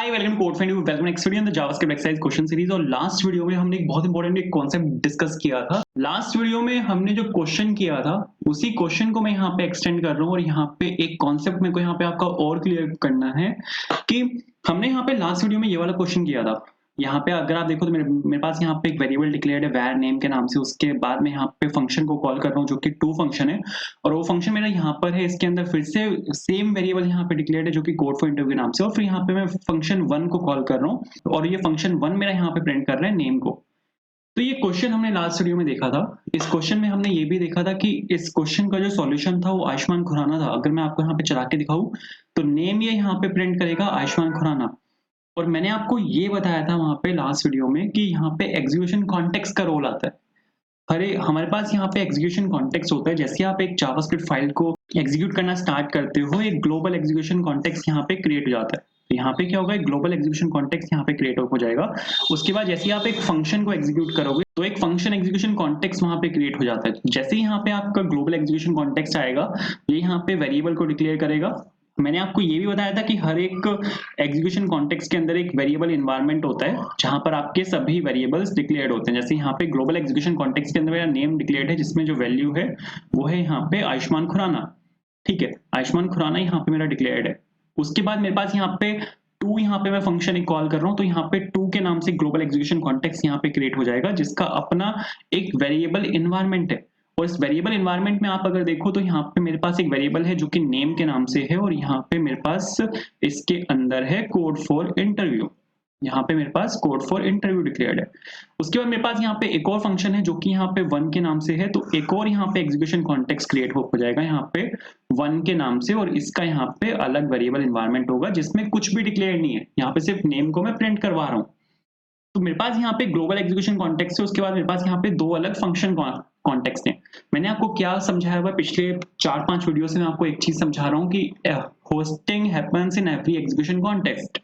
Hi welcome to code welcome next video in the JavaScript exercise question series. और last video में हमने एक बहुत इंपॉर्टेंट एक कॉन्सेप्ट डिस्कस किया था। लास्ट वीडियो में हमने जो क्वेश्चन किया था उसी क्वेश्चन को मैं यहाँ पे एक्सटेंड कर रहा हूँ और यहाँ पे एक कॉन्सेप्ट मेरे को यहाँ पे आपका और क्लियर करना है कि हमने यहाँ पे लास्ट वीडियो में ये वाला क्वेश्चन किया था। यहाँ पे अगर आप देखो तो मेरे पास यहाँ पे एक वेरिएबल डिक्लेयर्ड है var नेम के नाम से। उसके बाद में यहाँ पे फंक्शन को कॉल कर रहा हूँ जो कि टू फंक्शन है और वो फंक्शन मेरा यहाँ पर है। इसके अंदर फिर से सेम वेरिएबल यहाँ पे डिक्लेयर्ड है जो कि कोड फॉर इंटरव्यू के नाम से। और फिर यहाँ पे मैं फंक्शन वन को कॉल कर रहा हूँ और ये फंक्शन वन मेरा यहाँ पे प्रिंट कर रहा है नेम को। तो ये क्वेश्चन हमने लास्ट वीडियो में देखा था। इस क्वेश्चन में हमने ये भी देखा था कि इस क्वेश्चन का जो सॉल्यूशन था वो आयुष्मान खुराना था। अगर मैं आपको यहाँ पे चला के दिखाऊं तो नेम ये यहाँ पे प्रिंट करेगा आयुष्मान खुराना। और मैंने आपको ये बताया था वहां पे लास्ट वीडियो में कि यहाँ पे एग्जीक्यूशन कॉन्टेक्स्ट का रोल आता है। अरे हमारे पास यहाँ पे एग्जीक्यूशन कॉन्टेक्स्ट होता है। जैसे आप एक जावास्क्रिप्ट फाइल को एग्जीक्यूट करना स्टार्ट करते हो एक ग्लोबल एग्जीक्यूशन कॉन्टेक्स्ट यहाँ पे क्रिएट हो जाता है। तो यहाँ पे क्या होगा, एक ग्लोबल एग्जीक्यूशन कॉन्टेक्स्ट यहाँ पे क्रिएट हो जाएगा। उसके बाद जैसे आप एक फंक्शन को एग्जीक्यूट करोगे तो एक फंक्शन एग्जीक्यूशन कॉन्टेक्स्ट वहां पे क्रिएट हो जाता है। जैसे ही यहाँ पे आपका ग्लोबल एग्जीक्यूशन कॉन्टेक्स्ट आएगा ये यहाँ पे वेरिएबल को डिक्लेयर करेगा। मैंने आपको ये भी बताया था कि हर एक एग्जीक्यूशन कॉन्टेक्स्ट के अंदर एक वेरिएबल एनवायरनमेंट होता है जहां पर आपके सभी वेरिएबल्स डिक्लेयर्ड होते हैं। जैसे यहाँ पे ग्लोबल एग्जीक्यूशन कॉन्टेक्स्ट के अंदर मेरा नेम डिक्लेयर्ड है जिसमें जो वैल्यू है वो है यहाँ पे आयुष्मान खुराना। ठीक है, आयुष्मान खुराना यहाँ पे मेरा डिक्लेयर्ड है। उसके बाद मेरे पास यहाँ पे टू यहाँ पे मैं फंक्शन एक कॉल कर रहा हूँ तो यहाँ पे टू के नाम से ग्लोबल एग्जीक्यूशन कॉन्टेक्स्ट यहाँ पे क्रिएट हो जाएगा जिसका अपना एक वेरिएबल एनवायरनमेंट है। और इस वेरिएबल एनवायरनमेंट में आप अगर देखो तो यहाँ पे मेरे पास एक वेरिएबल है जो कि नेम के नाम से है और यहाँ पे मेरे पास इसके अंदर है कोड फॉर इंटरव्यू। यहाँ पे मेरे पास कोड फॉर इंटरव्यू डिक्लेयर्ड है। उसके बाद मेरे पास यहाँ पे एक और फंक्शन है जो कि यहाँ पे वन के नाम से है। तो एक और यहाँ पे एग्जीक्यूशन कॉन्टेक्स्ट क्रिएट हो जाएगा यहाँ पे वन के नाम से और इसका यहाँ पे अलग वेरिएबल एनवायरनमेंट होगा जिसमें कुछ भी डिक्लेयर नहीं है। यहाँ पे सिर्फ नेम को मैं प्रिंट करवा रहा हूँ। तो मेरे पास यहाँ पे ग्लोबल एग्जीक्यूशन कॉन्टेक्स्ट है। उसके बाद मेरे पास यहाँ पे दो अलग फंक्शन कॉन्टेक्स्ट हैं। मैंने आपको क्या समझाया हुआ पिछले 4-5 वीडियो से मैं आपको एक चीज समझा रहा हूँ कि hosting happens in every execution context.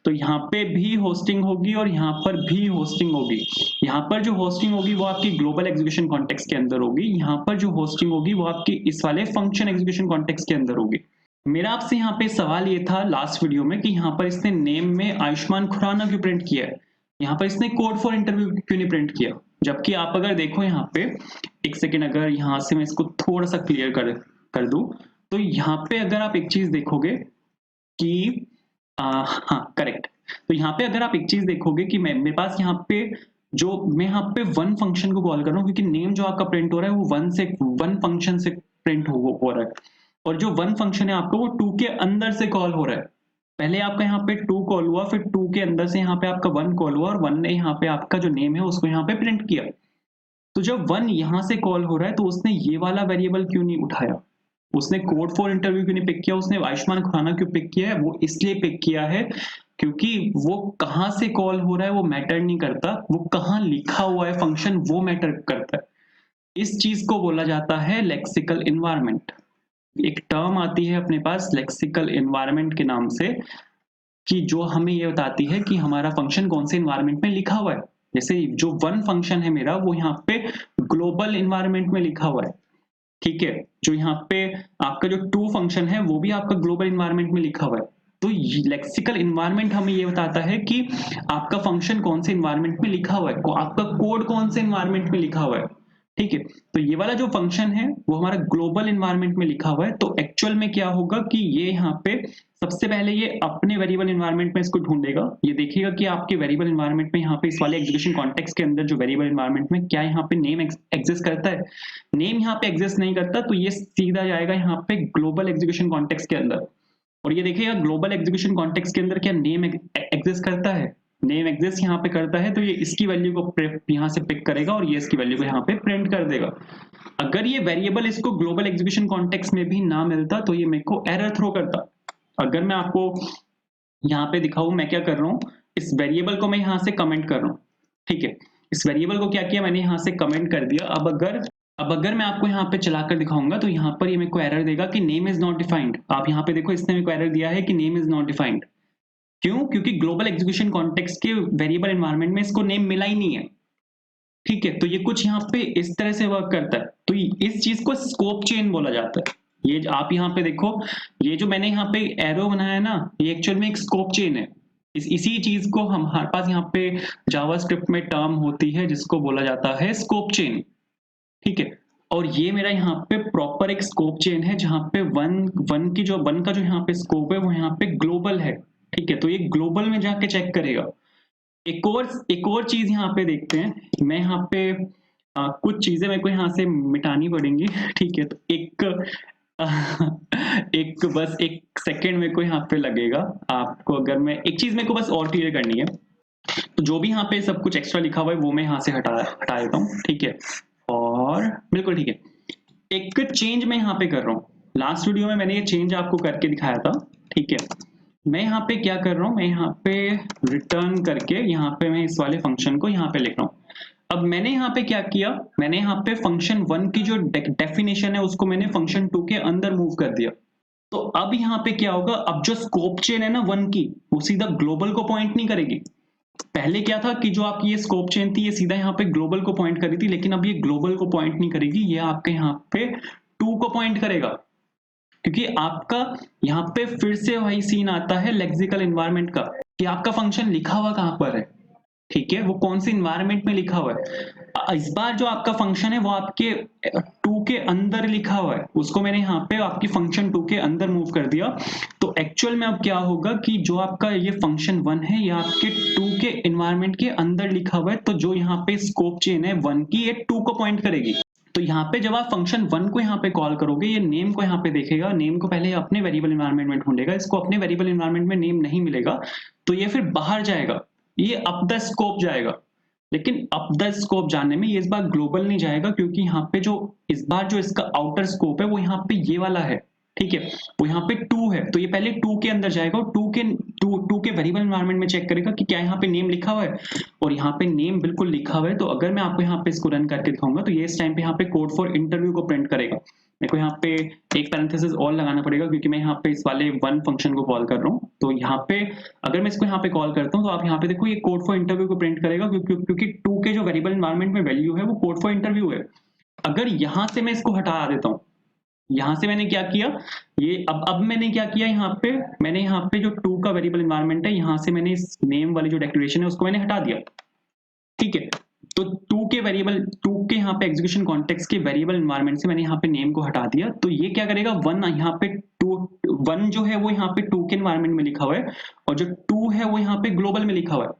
तो यहाँ पे भी होस्टिंग होगी और यहाँ पर भी होस्टिंग होगी। यहाँ पर जो होस्टिंग होगी वो आपकी ग्लोबल एग्जीक्यूशन कॉन्टेक्स्ट के अंदर होगी। यहाँ पर जो होस्टिंग होगी वो आपकी इस वाले फंक्शन एग्जीक्यूशन कॉन्टेक्स्ट के अंदर होगी। मेरा आपसे यहाँ पे सवाल ये था लास्ट वीडियो में कि यहाँ पर इसने नेम में आयुष्मान खुराना क्यों प्रिंट किया है, यहाँ पर इसने कोड फॉर इंटरव्यू क्यों नहीं प्रिंट किया। जबकि आप अगर देखो यहाँ पे एक सेकेंड, अगर यहाँ से मैं इसको थोड़ा सा क्लियर कर दूं तो यहाँ पे अगर आप एक चीज देखोगे कि हाँ करेक्ट। तो यहाँ पे अगर आप एक चीज देखोगे कि मेरे पास यहाँ पे जो मैं यहाँ पे वन फंक्शन को कॉल कर रहा हूँ क्योंकि नेम जो आपका प्रिंट हो रहा है वो वन फंक्शन से प्रिंट हो रहा है और जो वन फंक्शन है आपका वो टू के अंदर से कॉल हो रहा है। पहले आपका यहाँ पे टू कॉल हुआ फिर टू के अंदर से यहाँ पे आपका वन कॉल हुआ और वन ने यहाँ पे आपका जो नेम है उसको यहाँ पे प्रिंट किया। तो जब वन यहाँ से कॉल हो रहा है तो उसने ये वाला वेरिएबल क्यों नहीं उठाया, उसने कोड फॉर इंटरव्यू क्यों नहीं पिक किया, उसने आयुष्मान खुराना क्यों पिक किया है। वो इसलिए पिक किया है क्योंकि वो कहाँ से कॉल हो रहा है वो मैटर नहीं करता, वो कहाँ लिखा हुआ है फंक्शन वो मैटर करता है। इस चीज को बोला जाता है लेक्सिकल एनवायरनमेंट। एक टर्म आती है अपने पास लेक्सिकल एनवायरनमेंट के नाम से कि जो हमें ये बताती है कि हमारा फंक्शन कौन से एनवायरनमेंट में लिखा हुआ है। जैसे जो वन फंक्शन है मेरा वो यहाँ पे ग्लोबल एनवायरनमेंट में लिखा हुआ है। ठीक है, जो यहाँ पे आपका जो टू फंक्शन है वो भी आपका ग्लोबल एनवायरनमेंट में लिखा हुआ है। तो लेक्सिकल एनवायरनमेंट हमें ये बताता है कि आपका फंक्शन कौन से एनवायरनमेंट में लिखा हुआ है, आपका कोड कौन से एनवायरनमेंट में लिखा हुआ है। ठीक है, तो ये वाला जो फंक्शन है वो हमारा ग्लोबल एनवायरनमेंट में लिखा हुआ है। तो एक्चुअल में क्या होगा कि ये यहाँ पे सबसे पहले ये अपने वेरिएबल एनवायरनमेंट में इसको ढूंढेगा। ये देखेगा कि आपके वेरिएबल एनवायरनमेंट में यहाँ पे इस वाले एग्जीक्यूशन कॉन्टेक्स्ट के अंदर जो वेरिएबल एनवायरनमेंट में क्या यहाँ पे नेम एग्जिस्ट करता है। नेम यहाँ पे एग्जिस्ट नहीं करता तो ये सीधा जाएगा यहाँ पे ग्लोबल एग्जीक्यूशन कॉन्टेक्स्ट के अंदर और ये देखिएगा ग्लोबल एग्जीक्यूशन कॉन्टेक्स्ट के अंदर क्या नेम एग्जिस्ट करता है। नेम एग्जिस्ट यहाँ पे करता है तो ये इसकी वैल्यू को यहाँ से पिक करेगा और ये इसकी वैल्यू को यहाँ पे प्रिंट कर देगा। अगर ये वेरिएबल इसको ग्लोबल एग्जीक्यूशन कॉन्टेक्स्ट में भी ना मिलता तो ये मेरे को एरर थ्रो करता। अगर मैं आपको यहाँ पे दिखाऊं मैं क्या कर रहा हूँ, इस वेरिएबल को मैं यहाँ से कमेंट कर रहा हूँ। ठीक है, इस वेरिएबल को क्या किया मैंने यहाँ से कमेंट कर दिया। अब अगर मैं आपको यहाँ पे चलाकर दिखाऊंगा तो यहाँ पर ये मेरे को एरर देगा कि नेम इज नॉट डिफाइंड। आप यहाँ पे देखो इसने मेरे को एरर दिया है कि नेम इज नॉट डिफाइंड। क्यों? क्योंकि ग्लोबल एग्जीक्यूशन कॉन्टेक्स्ट के वेरिएबल एनवायरनमेंट में इसको नेम मिला ही नहीं है। ठीक है, तो ये कुछ यहाँ पे इस तरह से वर्क करता है। तो इस चीज को स्कोप चेन बोला जाता है। ये आप यहाँ पे देखो, ये जो मैंने यहाँ पे एरो बनाया है ना, ये एक्चुअल में एक स्कोप चेन है। इसी चीज को हमारे पास यहाँ पे जावास्क्रिप्ट में टर्म होती है जिसको बोला जाता है स्कोप चेन, ठीक है। और ये मेरा यहाँ पे प्रॉपर एक स्कोप चेन है जहाँ पे वन का जो यहाँ पे स्कोप है वो यहाँ पे ग्लोबल है, ठीक है। तो ये ग्लोबल में जाके चेक करेगा। एक और चीज यहाँ पे देखते हैं। मैं यहाँ पे कुछ चीजें मेरे को यहाँ से मिटानी पड़ेंगी, ठीक है। तो बस एक सेकेंड मेरे को यहाँ पे लगेगा आपको, अगर मैं एक चीज मेरे को बस और क्लियर करनी है। तो जो भी यहाँ पे सब कुछ एक्स्ट्रा लिखा हुआ है वो मैं यहाँ से हटा देता हूँ, ठीक है। और बिल्कुल ठीक है, एक चेंज मैं यहाँ पे कर रहा हूँ। लास्ट वीडियो में मैंने ये चेंज आपको करके दिखाया था, ठीक है। मैं यहाँ पे क्या कर रहा हूँ, मैं यहाँ पे रिटर्न करके यहाँ पे मैं इस वाले फंक्शन को यहाँ पे लिख रहा हूँ। अब मैंने यहाँ पे क्या किया, मैंने यहाँ पे फंक्शन 1 की जो डेफिनेशन है उसको मैंने फंक्शन 2 के अंदर मूव कर दिया। तो अब यहाँ पे क्या होगा, अब जो स्कोप चेन है ना 1 की, वो सीधा ग्लोबल को पॉइंट नहीं करेगी। पहले क्या था कि जो आपकी ये स्कोप चेन थी ये सीधा यहाँ पे ग्लोबल को पॉइंट करी थी, लेकिन अब ये ग्लोबल को पॉइंट नहीं करेगी, ये आपके यहाँ पे 2 को पॉइंट करेगा। क्योंकि आपका यहाँ पे फिर से वही सीन आता है लेक्सिकल एनवायरनमेंट का, कि आपका फंक्शन लिखा हुआ कहाँ पर है, ठीक है, वो कौन सी इन्वायरमेंट में लिखा हुआ है। इस बार जो आपका फंक्शन है वो आपके 2 के अंदर लिखा हुआ है, उसको मैंने यहाँ पे आपकी फंक्शन 2 के अंदर मूव कर दिया। तो एक्चुअल में अब क्या होगा कि जो आपका ये फंक्शन 1 है ये आपके 2 के इन्वायरमेंट के अंदर लिखा हुआ है। तो जो यहाँ पे स्कोप चेन है 1 की, ये 2 को पॉइंट करेगी। तो यहाँ पे जब आप फंक्शन 1 को यहाँ पे कॉल करोगे, ये नेम को यहाँ पे देखेगा, नेम को पहले अपने वेरिएबल एनवायरनमेंट में ढूंढेगा, इसको अपने वेरिएबल एनवायरनमेंट में नेम नहीं मिलेगा तो ये फिर बाहर जाएगा, ये अप द स्कोप जाएगा। लेकिन अप द स्कोप जाने में ये इस बार ग्लोबल नहीं जाएगा, क्योंकि यहाँ पे जो इस बार जो इसका आउटर स्कोप है वो यहाँ पे ये वाला है, ठीक है, वो यहाँ पे 2 है। तो ये पहले 2 के अंदर जाएगा और 2 के वेरिएबल एनवायरनमेंट में चेक करेगा कि क्या यहाँ पे नेम लिखा हुआ है, और यहाँ पे नेम बिल्कुल लिखा हुआ है। तो अगर मैं आपको यहाँ पे इसको रन करके दिखाऊंगा तो ये इस टाइम पे यहाँ पे कोड फॉर इंटरव्यू को प्रिंट करेगा। मेरे को यहाँ पे एक पैरेंथेसिस और लगाना पड़ेगा क्योंकि मैं यहाँ पे इस वाले 1 फंक्शन को कॉल कर रहा हूँ। तो यहाँ पे अगर मैं इसको यहाँ पे कॉल करता हूँ तो आप यहाँ पे देखो ये कोड फॉर इंटरव्यू को प्रिंट करेगा, क्योंकि 2 के जो वेरिएबल एनवायरनमेंट में वैल्यू है वो कोड फॉर इंटरव्यू है। अगर यहाँ से मैं इसको हटा देता हूँ, यहाँ से मैंने क्या किया, ये अब मैंने क्या किया, मैंने यहाँ पे जो 2 का वेरिएबल एनवायरनमेंट है यहाँ से मैंने इस नेम वाली जो डिक्लेरेशन है उसको मैंने हटा दिया, ठीक है। तो 2 के यहाँ पे एग्जीक्यूशन कॉन्टेक्स्ट के वेरिएबल एनवायरनमेंट से मैंने यहाँ पे नेम को हटा दिया। तो ये क्या करेगा, 1 यहाँ पे 1 जो है वो यहाँ पे 2 के एनवायरनमेंट में लिखा हुआ है, और जो 2 है वो यहाँ पे ग्लोबल में लिखा हुआ है।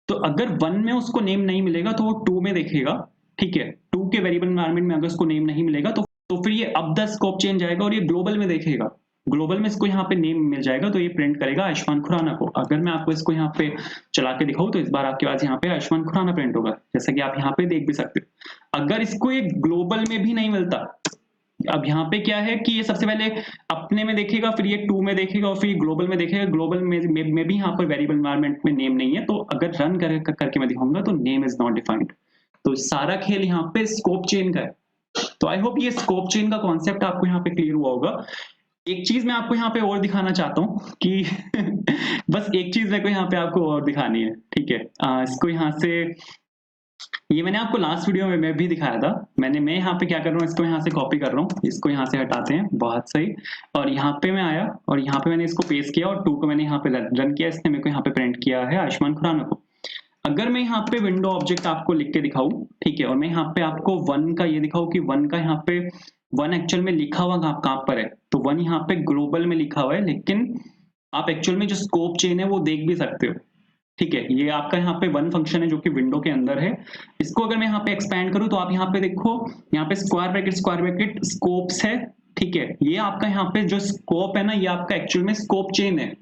तो अगर 1 में उसको नेम नहीं मिलेगा तो वो 2 में देखेगा, ठीक है। 2 के वेरिएबल एनवायरनमेंट में अगर उसको नेम नहीं मिलेगा तो फिर ये अप द स्कोप चेंज जाएगा और ये ग्लोबल में देखेगा। ग्लोबल में इसको यहाँ पे नेम मिल जाएगा तो ये प्रिंट करेगा आयुष्मान खुराना को। अगर मैं आपको इसको यहाँ पे चला के दिखाऊं तो इस बार आपके पास यहाँ पे आयुष्मान खुराना प्रिंट होगा, जैसा कि आप यहाँ पे देख भी सकते हो। अगर इसको एक ग्लोबल में भी नहीं मिलता, अब यहाँ पे क्या है कि ये सबसे पहले अपने में देखेगा, फिर ये 2 में देखेगा और फिर ग्लोबल में देखेगा। ग्लोबल में भी यहाँ पर वेरिएबल एनवायरनमेंट में नेम नहीं है, तो अगर रन करके मैं दिखाऊंगा तो नेम इज नॉट डिफाइंड। तो सारा खेल यहाँ पे स्कोप चेन का है। तो आई होप ये स्कोप चेन का कॉन्सेप्ट आपको यहाँ पे क्लियर हुआ होगा। एक चीज मैं आपको यहाँ पे और दिखाना चाहता हूँ कि बस एक चीज मेरे को यहाँ पे आपको और दिखानी है, ठीक है। इसको यहाँ से, ये मैंने आपको लास्ट वीडियो में भी दिखाया था। मैं यहाँ पे क्या कर रहा हूँ, इसको यहाँ से कॉपी कर रहा हूँ, इसको यहाँ से हटाते हैं, बहुत सही। और यहाँ पे मैं आया और यहाँ पे मैंने इसको पेस्ट किया और 2 को मैंने यहाँ पे रन किया, इसने मेरे को यहाँ पे प्रिंट किया है आयुष्मान खुराना को। अगर मैं यहाँ पे विंडो ऑब्जेक्ट आपको लिख के दिखाऊं, ठीक है, और मैं यहाँ पे आपको 1 का ये दिखाऊं कि 1 का यहाँ पे 1 एक्चुअल में लिखा हुआ कहाँ पर है, तो 1 यहाँ पे ग्लोबल में लिखा हुआ है, लेकिन आप एक्चुअल में जो स्कोप चेन है वो देख भी सकते हो, ठीक है। ये आपका यहाँ पे 1 फंक्शन है जो कि विंडो के अंदर है। इसको अगर मैं यहाँ पे एक्सपैंड करूँ तो आप यहाँ पे देखो, यहाँ पे स्क्वायर ब्रैकेट स्कोप्स है, ठीक है। ये आपका यहाँ पे जो स्कोप है ना, ये आपका एक्चुअल में स्कोप चेन है।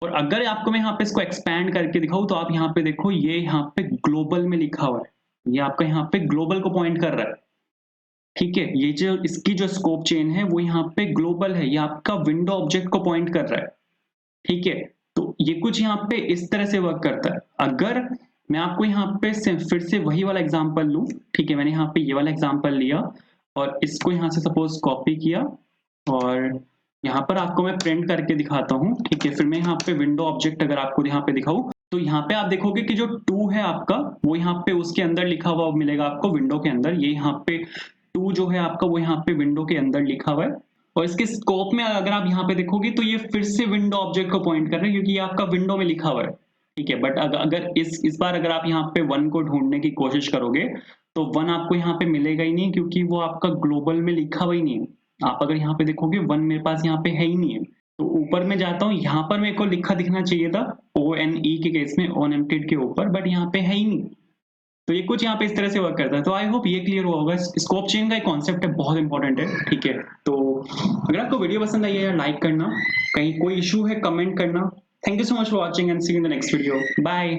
और अगर आपको मैं यहाँ पे इसको एक्सपैंड करके दिखाऊं तो आप यहाँ पे देखो, ये यहाँ पे ग्लोबल में लिखा हुआ है, ये आपका यहाँ पे ग्लोबल को पॉइंट कर रहा है, ठीक है। ये जो इसकी जो स्कोप चेन है वो यहाँ पे ग्लोबल है, ये आपका विंडो ऑब्जेक्ट को पॉइंट कर रहा है, ठीक है। तो ये कुछ यहाँ पे इस तरह से वर्क करता है। अगर मैं आपको यहाँ पे फिर से वही वाला एग्जाम्पल लूं, ठीक है, मैंने यहाँ पे ये वाला एग्जाम्पल लिया और इसको यहाँ से सपोज कॉपी किया और यहाँ पर आपको मैं प्रिंट करके दिखाता हूँ, ठीक है। फिर मैं यहाँ पे विंडो ऑब्जेक्ट अगर आपको यहाँ पे दिखाऊं तो यहाँ पे आप देखोगे कि जो 2 है आपका वो यहाँ पे उसके अंदर लिखा हुआ मिलेगा आपको विंडो के अंदर। ये यहाँ पे 2 जो है आपका वो यहाँ पे विंडो के अंदर लिखा हुआ है, और इसके स्कोप में अगर आप यहाँ पे देखोगे तो ये फिर से विंडो ऑब्जेक्ट को पॉइंट कर रहे हैं क्योंकि ये आपका विंडो में लिखा हुआ है। ठीक है, बट अगर इस बार अगर आप यहाँ पे 1 को ढूँढने की कोशिश करोगे, तो 1 आपको यहाँ पे मिलेगा ही नहीं क्योंकि वो आपका ग्लोबल में लिखा हुआ ही नहीं है। आप अगर यहाँ पे देखोगे 1 मेरे पास यहाँ पे है ही नहीं है। तो ऊपर मैं जाता हूँ, यहाँ पर मेरे को लिखा दिखना चाहिए था ONE के केस में अनएम्प्टीड के ऊपर, बट यहाँ पे है ही नहीं। तो ये कुछ यहाँ पे इस तरह से वर्क करता है। तो आई होप ये क्लियर हुआ होगा। स्कोप चेन का एक कॉन्सेप्ट है, बहुत इंपॉर्टेंट है, ठीक है। तो अगर आपको वीडियो पसंद आई है यार, लाइक करना, कहीं कोई इशू है कमेंट करना। Thank you so much for watching and see you in the next video. Bye.